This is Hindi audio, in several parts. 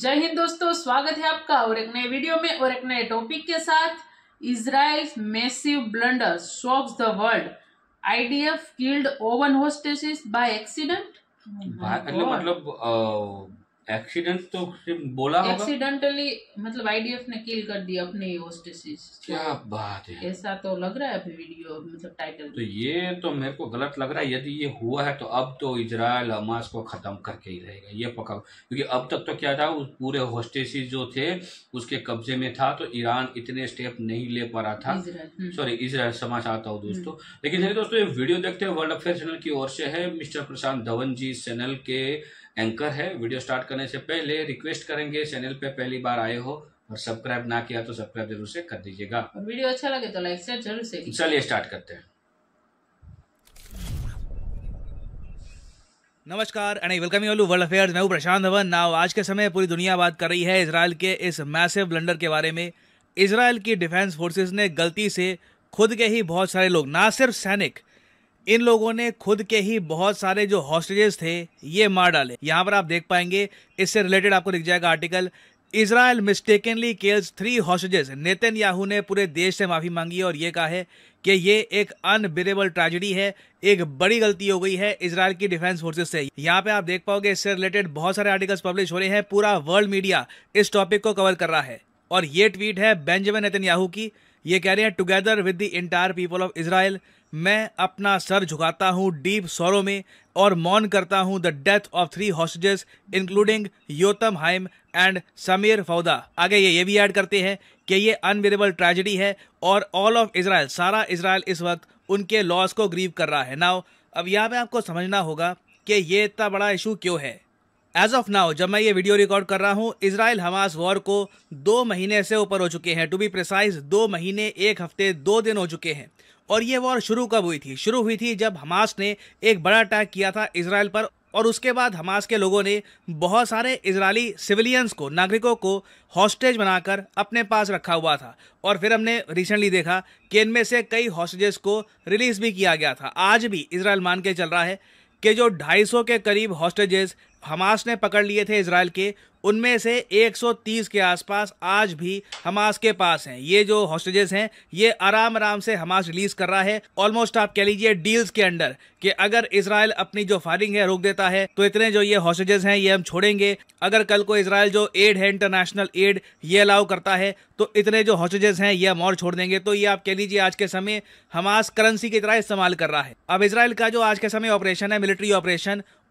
जय हिंद दोस्तों, स्वागत है आपका और एक नए वीडियो में और एक नए टॉपिक के साथ। Israel massive blunder shocks the world, IDF killed own hostages by accident. मतलब एक्सीडेंट तो सिर्फ बोला होगा, एक्सीडेंटली मतलब आईडीएफ ने किल कर दिया अपने होस्टेसेस। क्या बात है। ऐसा तो लग रहा है अभी वीडियो मतलब टाइटल। तो ये तो मेरे को गलत लग रहा है। यदि ये हुआ है तो अब तो इजराइल हमास को खत्म करके ही रहेगा, ये पक्का। क्योंकि अब तक तो क्या था, उस पूरे होस्टेसेस जो थे उसके कब्जे में था, तो ईरान इतने स्टेप नहीं ले पा रहा था। सॉरी, इजराइल समझ आता हूँ दोस्तों। लेकिन चलिए दोस्तों, ये वीडियो देखते हैं, वर्ल्ड अफेयर चैनल की ओर से है। मिस्टर प्रशांत धवन जी चैनल के एंकर है। वीडियो स्टार्ट करने से पहले रिक्वेस्ट करेंगे, चैनल पे पहली बार आए हो और सब्सक्राइब ना किया तो सब्सक्राइब जरूर से कर दीजिएगा, और वीडियो अच्छा लगे तो लाइक शेयर जरूर से। चलिए स्टार्ट करते हैं। नमस्कार and welcome you all to world affairs. मैं हूं प्रशांत धवन। नाउ आज के समय पूरी दुनिया बात कर रही है इजराइल के इस मैसिव ब्लंडर के बारे में। इजराइल की डिफेंस फोर्सेस ने गलती से खुद के ही बहुत सारे लोग, ना सिर्फ सैनिक, इन लोगों ने खुद के ही बहुत सारे जो हॉस्टेजेस थे ये मार डाले। यहाँ पर आप देख पाएंगे, इससे रिलेटेड आपको दिख जाएगा article. Israel mistakenly kills 3 hostages. Netanyahu ने पूरे देश से माफी मांगी है और ये कहा है कि ये एक अनबिरेबल ट्रेजेडी है, एक बड़ी गलती हो गई है इजराइल की डिफेंस फोर्सेस से। यहाँ पे आप देख पाओगे, इससे रिलेटेड बहुत सारे आर्टिकल्स पब्लिश हो रहे हैं। पूरा वर्ल्ड मीडिया इस टॉपिक को कवर कर रहा है। और ये ट्वीट है बेंजामिन नेतन्याहू की। ये कह रहे हैं, together with the entire people of Israel, मैं अपना सर झुकाता हूं डीप सौरों में और मौन करता हूं the death of 3 hostages including Yotam Haim and Samer Fouda. आगे ये भी ऐड करते हैं कि ये अनबिरेबल ट्रेजेडी है और ऑल ऑफ इजराइल, सारा इजराइल इस वक्त उनके लॉस को ग्रीव कर रहा है। नाउ अब यहाँ पे आपको समझना होगा कि ये इतना बड़ा इशू क्यों है। एज ऑफ नाउ, जब मैं ये वीडियो रिकॉर्ड कर रहा हूँ, इजराइल हमास वॉर को 2 महीने से ऊपर हो चुके हैं। टू बी प्रिसाइज 2 महीने 1 हफ्ते 2 दिन हो चुके हैं। और ये वॉर शुरू कब हुई थी? शुरू हुई थी जब हमास ने एक बड़ा अटैक किया था इजराइल पर, और उसके बाद हमास के लोगों ने बहुत सारे इजरायली सिविलियंस को, नागरिकों को हॉस्टेज बनाकर अपने पास रखा हुआ था। और फिर हमने रिसेंटली देखा कि इनमें से कई हॉस्टेजेस को रिलीज भी किया गया था। आज भी इजराइल मान के चल रहा है कि जो 250 के करीब हॉस्टेजेस हमास ने पकड़ लिए थे इजराइल के, उनमें से 130 के आसपास आज भी हमास के पास हैं। ये जो हॉस्टेजेस हैं ये आराम आराम से हमास रिलीज कर रहा है, ऑलमोस्ट आप कह लीजिए डील्स के अंडर, कि अगर इजराइल अपनी जो फायरिंग है रोक देता है तो इतने जो ये हॉस्टेजेस हैं ये हम छोड़ेंगे। अगर कल को इजराइल जो एड है, इंटरनेशनल एड, ये अलाउ करता है तो इतने जो हॉस्टेजेस हैं ये हम और छोड़ देंगे। तो ये आप कह लीजिए आज के समय हमास करेंसी की तरह इस्तेमाल कर रहा है। अब इजराइल का जो आज के समय ऑपरेशन है, मिलिट्री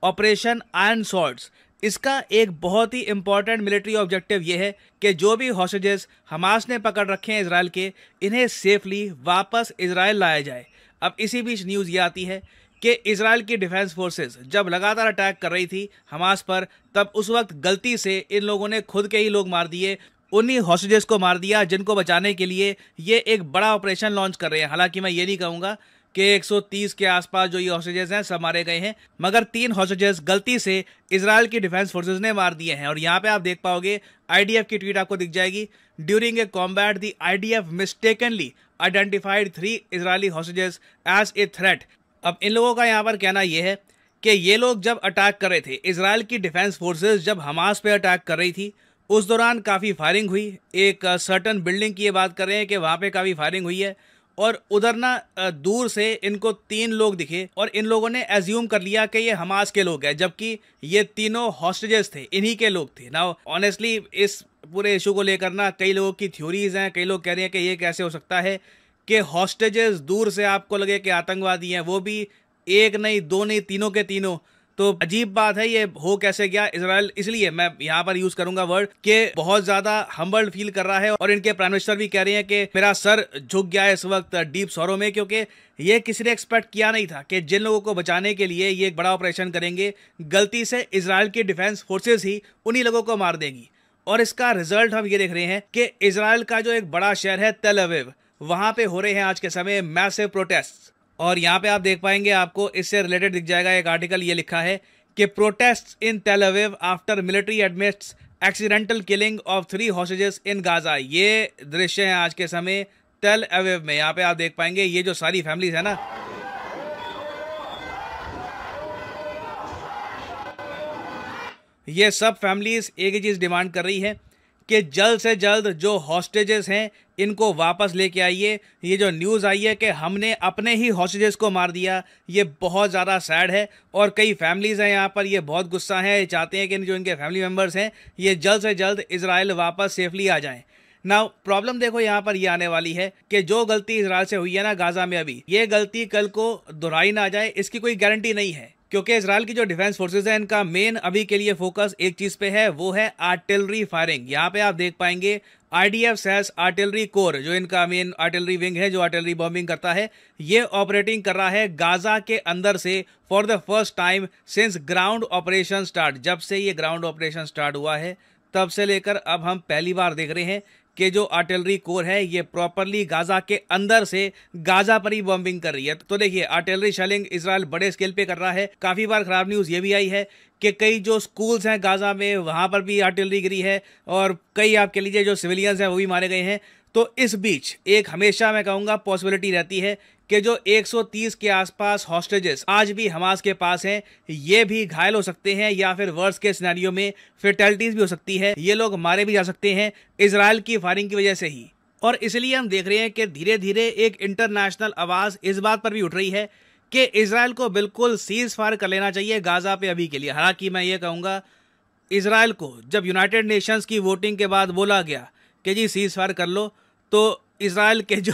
ऑपरेशन आयरन स्वॉर्ड्स, इसका एक बहुत ही इंपॉर्टेंट मिलिट्री ऑब्जेक्टिव यह है कि जो भी हॉस्टेजेस हमास ने पकड़ रखे हैं इजराइल के, इन्हें सेफली वापस इजराइल लाया जाए। अब इसी बीच न्यूज़ ये आती है कि इजराइल की डिफेंस फोर्सेस जब लगातार अटैक कर रही थी हमास पर, तब उस वक्त गलती से इन लोगों ने खुद के ही लोग मार दिए, उन्हीं हॉस्टेजेस को मार दिया जिनको बचाने के लिए ये एक बड़ा ऑपरेशन लॉन्च कर रहे हैं। हालांकि मैं ये नहीं कहूँगा कि 130 के आसपास जो ये हॉस्टेजेस हैं सब मारे गए हैं, मगर 3 हॉस्टेजेस गलती से इजराइल की डिफेंस फोर्सेस ने मार दिए हैं। और यहाँ पे आप देख पाओगे, आईडीएफ की ट्वीट आपको दिख जाएगी। During a combat the IDF mistakenly identified 3 Israeli hostages as a threat. अब इन लोगों का यहाँ पर कहना यह है कि ये लोग जब अटैक कर रहे थे, इजराइल की डिफेंस फोर्सेज जब हमास पे अटैक कर रही थी, उस दौरान काफ़ी फायरिंग हुई। एक सर्टन बिल्डिंग की ये बात कर रहे हैं कि वहाँ पे काफ़ी फायरिंग हुई है, और उधर ना दूर से इनको 3 लोग दिखे और इन लोगों ने एज्यूम कर लिया कि ये हमास के लोग हैं, जबकि ये तीनों हॉस्टेजेस थे, इन्हीं के लोग थे। नाउ ऑनेस्टली इस पूरे इशू को लेकर ना कई लोगों की थ्योरीज हैं। कई लोग कह रहे हैं कि ये कैसे हो सकता है कि हॉस्टेजेस दूर से आपको लगे कि आतंकवादी हैं, वो भी 1 नहीं 2 नहीं, तीनों के तीनों। तो अजीब बात है, ये हो कैसे गया। इजराइल, इसलिए मैं यहाँ पर यूज करूंगा वर्ड, कि बहुत ज्यादा हम्बल्ड फील कर रहा है। और इनके प्राइम मिनिस्टर भी कह रहे हैं कि मेरा सर झुक गया है इस वक्त डीप सौरों में, क्योंकि ये किसी ने एक्सपेक्ट किया नहीं था कि जिन लोगों को बचाने के लिए ये एक बड़ा ऑपरेशन करेंगे, गलती से इजराइल की डिफेंस फोर्सेज ही उन्हीं लोगों को मार देंगी। और इसका रिजल्ट हम ये देख रहे हैं कि इजराइल का जो एक बड़ा शहर है तेल अवीव, वहां पे हो रहे हैं आज के समय मैसिव प्रोटेस्ट। और यहाँ पे आप देख पाएंगे, आपको इससे रिलेटेड दिख जाएगा एक आर्टिकल। ये लिखा है कि प्रोटेस्ट इन तेल Aviv after military admits accidental killing of 3 hostages in Gaza. ये दृश्य है आज के समय तेल अवीव में। यहाँ पे आप देख पाएंगे ये जो सारी फैमिलीज है ना, ये सब फैमिलीज एक ही चीज़ डिमांड कर रही है कि जल्द से जल्द जो हॉस्टेजेस हैं इनको वापस लेके आइए। ये जो न्यूज़ आई है कि हमने अपने ही हॉस्टेजेस को मार दिया, ये बहुत ज़्यादा सैड है और कई फैमिलीज़ हैं यहाँ पर, ये बहुत गुस्सा है, चाहते हैं कि जो इनके फैमिली मेम्बर्स हैं ये जल्द से जल्द इजराइल वापस सेफली आ जाएं। नाउ प्रॉब्लम देखो यहाँ पर ये आने वाली है कि जो गलती इजराइल से हुई है ना गाजा में अभी, ये गलती कल को दोहराई ना जाए इसकी कोई गारंटी नहीं है, क्योंकि इजराइल की जो डिफेंस फोर्सेज है इनका मेन अभी के लिए फोकस एक चीज पे है, वो है आर्टिलरी फायरिंग। यहाँ पे आप देख पाएंगे IDF आर्टिलरी कोर, जो इनका मेन आर्टिलरी विंग है जो आर्टिलरी बॉम्बिंग करता है, ये ऑपरेटिंग कर रहा है गाजा के अंदर से for the first time since ground operation start. जब से ये ग्राउंड ऑपरेशन स्टार्ट हुआ है तब से लेकर अब हम पहली बार देख रहे हैं कि जो आर्टिलरी कोर है ये प्रॉपरली गाजा के अंदर से गाजा पर ही बॉम्बिंग कर रही है। तो देखिए आर्टिलरी शेलिंग इजराइल बड़े स्केल पे कर रहा है। काफी बार खराब न्यूज़ ये भी आई है कि कई जो स्कूल्स हैं गाजा में वहां पर भी आर्टिलरी गिरी है और कई आपके लीजिए जो सिविलियंस हैं वो भी मारे गए हैं। तो इस बीच एक हमेशा मैं कहूँगा पॉसिबिलिटी रहती है कि जो 130 के आसपास हॉस्टेजेस आज भी हमास के पास हैं ये भी घायल हो सकते हैं या फिर वर्स्ट के सिनेरियो में फेटलिटीज भी हो सकती है, ये लोग मारे भी जा सकते हैं इजराइल की फायरिंग की वजह से ही। और इसलिए हम देख रहे हैं कि धीरे धीरे एक इंटरनेशनल आवाज़ इस बात पर भी उठ रही है कि इजराइल को बिल्कुल सीज फायर कर लेना चाहिए गाजा पे अभी के लिए। हालांकि मैं ये कहूँगा इजराइल को जब यूनाइटेड नेशंस की वोटिंग के बाद बोला गया कि जी सीज फायर कर लो, तो इजराइल के जो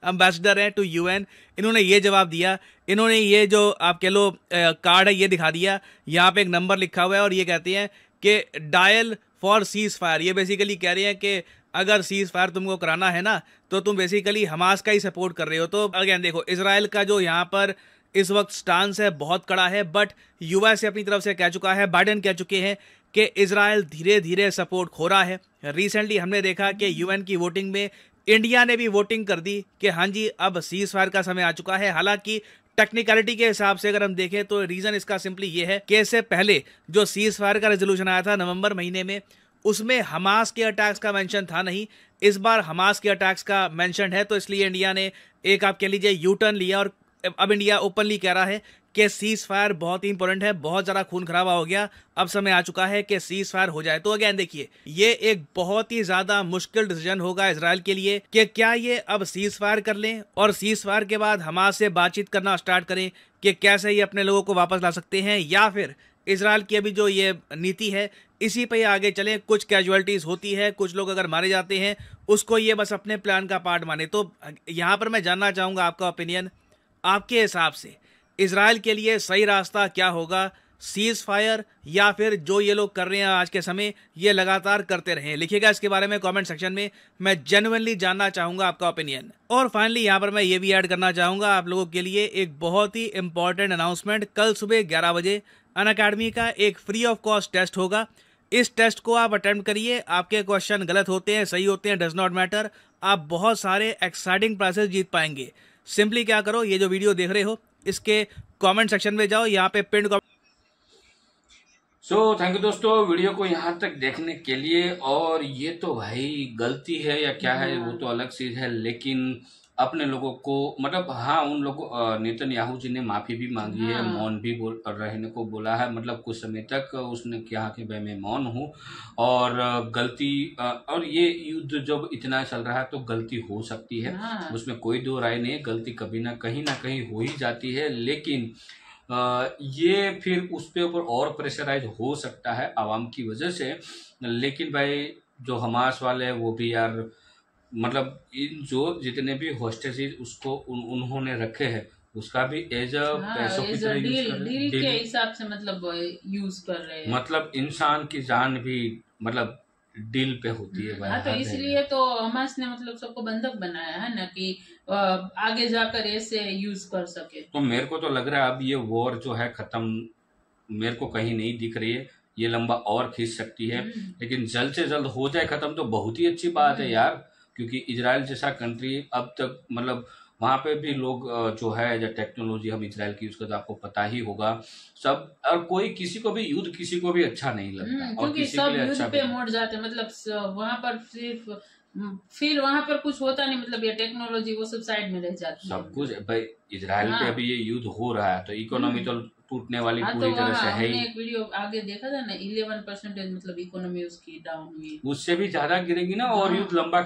एम्बेसडर हैं टू UN इन्होंने ये जवाब दिया, इन्होंने ये जो आप कह लो कार्ड है ये दिखा दिया, यहाँ पे एक नंबर लिखा हुआ है और ये कहते हैं कि डायल फॉर सीज फायर। ये बेसिकली कह रहे हैं कि अगर सीज फायर तुमको कराना है ना तो तुम बेसिकली हमास का ही सपोर्ट कर रहे हो। तो अगेन देखो इजराइल का जो यहाँ पर इस वक्त स्टांस है बहुत कड़ा है, बट USA अपनी तरफ से कह चुका है, बाइडेन कह चुके हैं कि इजराइल धीरे धीरे सपोर्ट खो रहा है। रिसेंटली हमने देखा कि UN की वोटिंग में इंडिया ने भी वोटिंग कर दी कि हाँ जी अब सीज फायर का समय आ चुका है। हालांकि टेक्निकलिटी के हिसाब से अगर हम देखें तो रीज़न इसका सिंपली ये है कि इससे पहले जो सीज फायर का रेजोल्यूशन आया था नवंबर महीने में उसमें हमास के अटैक्स का मेंशन था नहीं, इस बार हमास के अटैक्स का मेंशन है। तो इसलिए इंडिया ने एक आप कह लीजिए यू टर्न लिया और अब इंडिया ओपनली कह रहा है कि सीज फायर बहुत ही इंपॉर्टेंट है, बहुत ज़्यादा खून खराबा हो गया, अब समय आ चुका है कि सीज फायर हो जाए। तो अगेन देखिए ये एक बहुत ही ज़्यादा मुश्किल डिसीजन होगा इजराइल के लिए कि क्या ये अब सीज फायर कर लें और सीज फायर के बाद हमास से बातचीत करना स्टार्ट करें कि कैसे ये अपने लोगों को वापस ला सकते हैं, या फिर इजराइल की अभी जो ये नीति है इसी पे आगे चलें। कुछ कैजुअलिटीज़ होती है, कुछ लोग अगर मारे जाते हैं उसको ये बस अपने प्लान का पार्ट माने। तो यहाँ पर मैं जानना चाहूँगा आपका ओपिनियन, आपके हिसाब से इजराइल के लिए सही रास्ता क्या होगा, सीज फायर या फिर जो ये लोग कर रहे हैं आज के समय ये लगातार करते रहें? लिखिएगा इसके बारे में कमेंट सेक्शन में, मैं जेन्युइनली जानना चाहूँगा आपका ओपिनियन। और फाइनली यहाँ पर मैं ये भी ऐड करना चाहूँगा आप लोगों के लिए एक बहुत ही इंपॉर्टेंट अनाउंसमेंट। कल सुबह 11 बजे अनअकैडमी का एक फ्री ऑफ कॉस्ट टेस्ट होगा। इस टेस्ट को आप अटेम्प्ट करिए, आपके क्वेश्चन गलत होते हैं सही होते हैं डज नॉट मैटर, आप बहुत सारे एक्साइटिंग प्राइजेस जीत पाएंगे। सिंपली क्या करो, ये जो वीडियो देख रहे हो इसके कमेंट सेक्शन में जाओ, यहाँ पे पिन थैंक यू दोस्तों वीडियो को यहाँ तक देखने के लिए। और ये तो भाई गलती है या क्या है वो तो अलग चीज है, लेकिन अपने लोगों को मतलब हाँ उन लोगों नेतन्याहू जी ने माफी भी मांगी है, मौन भी रहने को बोला है, मतलब कुछ समय तक उसने कहा कि भाई मैं मौन हूँ और गलती और ये युद्ध जब इतना चल रहा है तो गलती हो सकती है, उसमें कोई दो राय नहीं है, गलती कभी ना कहीं हो ही जाती है। लेकिन ये फिर उस पे ऊपर और प्रेशराइज हो सकता है आवाम की वजह से। लेकिन भाई जो हमास वाले हैं वो भी यार मतलब इन जो जितने भी हॉस्टेजेस उसको उन्होंने रखे हैं उसका भी एज अ पैसों की तरह डील के हिसाब से मतलब यूज कर रहे हैं। मतलब इंसान की जान भी मतलब डील पे होती है। हाँ, तो इसलिए तो हमास ने मतलब सबको बंधक बनाया है ना कि आगे जाकर ऐसे यूज कर सके। तो मेरे को तो लग रहा है अब ये वॉर जो है खत्म मेरे को कहीं नहीं दिख रही है, ये लंबा और खींच सकती है, लेकिन जल्द से जल्द हो जाए खत्म तो बहुत ही अच्छी बात है यार, क्योंकि इजराइल जैसा कंट्री अब तक मतलब वहाँ पे भी लोग जो है जो टेक्नोलॉजी हम इजराइल की यूज करते आपको पता ही होगा सब, और कोई किसी को भी युद्ध किसी को भी अच्छा नहीं लगता और किसी के लिए अच्छा पे मोड़ जाते मतलब वहाँ पर सिर्फ फिर वहाँ पर कुछ होता नहीं, मतलब ये टेक्नोलॉजी वो सब साइड में रह जाती है। सब कुछ भाई इजराइल पे अभी ये युद्ध हो रहा है तो इकोनॉमी तो टूटने वाली हाँ, पूरी तो तरह से है हमने ही। एक वीडियो आगे देखा था ना, 11% मतलब इकोनॉमी उसकी डाउन हुई। उससे भी ज्यादा गिरेगी ना, और हाँ। युद्ध लंबा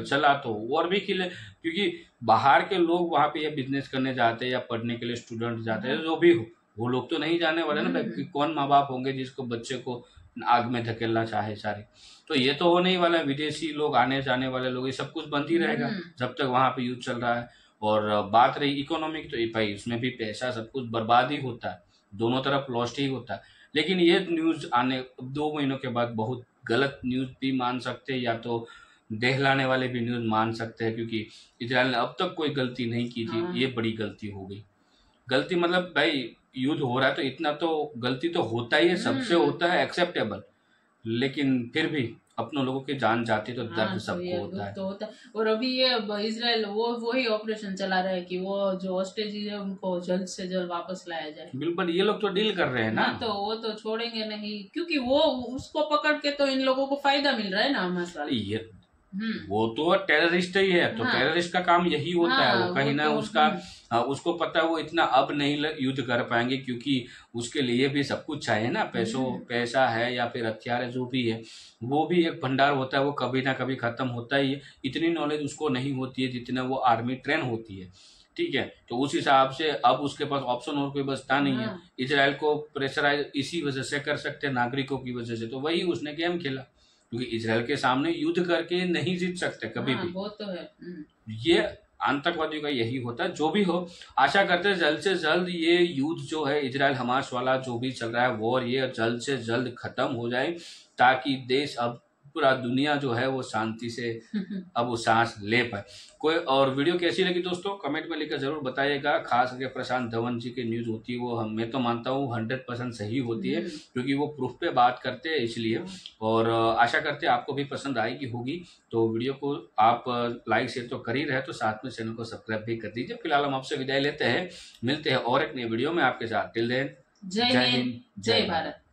चला तो और भी खिले, क्योंकि बाहर के लोग वहां पे या बिजनेस करने जाते हैं या पढ़ने के लिए स्टूडेंट जाते हैं, जो भी हो वो लोग तो नहीं जाने वाले ना भाई, कि कौन माँ बाप होंगे जिसको बच्चे को आग में धकेलना चाहे सारे। तो ये तो होने ही वाला है, विदेशी लोग आने जाने वाले लोग, ये सब कुछ बंद ही रहेगा जब तक वहां पे युद्ध चल रहा है। और बात रही इकोनॉमी की, तो भाई उसमें भी पैसा सब कुछ बर्बाद ही होता है, दोनों तरफ लॉस्ट ही होता है। लेकिन ये न्यूज आने 2 महीनों के बाद बहुत गलत न्यूज भी मान सकते हैं, या तो दहलाने वाले भी न्यूज मान सकते हैं, क्योंकि इजराइल ने अब तक कोई गलती नहीं की थी, ये बड़ी गलती हो गई। गलती मतलब भाई युद्ध हो रहा है तो इतना तो गलती तो होता ही है, सबसे होता है एक्सेप्टेबल, लेकिन फिर भी अपनों लोगों की जान जाती तो दर्द तो सबको ये होता है। तो होता है। और अभी ये इजराइल वही ऑपरेशन चला रहा है कि वो जो हॉस्टेजेस है उनको जल्द से जल्द वापस लाया जाए। बिल्कुल, ये लोग तो डील कर रहे हैं ना। हाँ, तो वो तो छोड़ेंगे नहीं, क्योंकि वो उसको पकड़ के तो इन लोगों को फायदा मिल रहा है ना हमास वाले। ये वो तो टेररिस्ट ही है, तो टेररिस्ट का काम यही होता है, वो कहीं ना उसका उसको पता है वो इतना अब नहीं युद्ध कर पाएंगे, क्योंकि उसके लिए भी सब कुछ चाहिए ना, पैसा है या फिर हथियार है, जो भी है वो भी एक भंडार होता है, वो कभी ना कभी खत्म होता ही है। इतनी नॉलेज उसको नहीं होती है जितना वो आर्मी ट्रेन होती है, ठीक है। तो उस हिसाब से अब उसके पास ऑप्शन और कोई बचता नहीं है। इजराइल को प्रेशराइज इसी वजह से कर सकते हैं, नागरिकों की वजह से, तो वही उसने गेम खेला, क्योंकि इजराइल के सामने युद्ध करके नहीं जीत सकते कभी भी। वो तो है। ये आतंकवादियों का यही होता है। जो भी हो, आशा करते हैं जल्द से जल्द ये युद्ध जो है इजराइल हमास वाला जो भी चल रहा है वॉर, ये जल्द से जल्द खत्म हो जाए, ताकि देश अब पूरा दुनिया जो है वो शांति से अब वो सांस ले पाए। कोई और वीडियो कैसी लगी दोस्तों कमेंट में लिखकर जरूर बताइएगा। खास करके प्रशांत धवन जी की न्यूज होती है वो मैं तो मानता हूँ 100% सही होती है, क्योंकि वो प्रूफ पे बात करते हैं इसलिए। और आशा करते हैं आपको भी पसंद आएगी होगी, तो वीडियो को आप लाइक शेयर तो कर ही रहे, तो साथ में चैनल को सब्सक्राइब भी कर दीजिए। फिलहाल हम आपसे विदाई लेते हैं, मिलते हैं और एक नई वीडियो में आपके साथ। टिल देन, जय हिंद, जय भारत।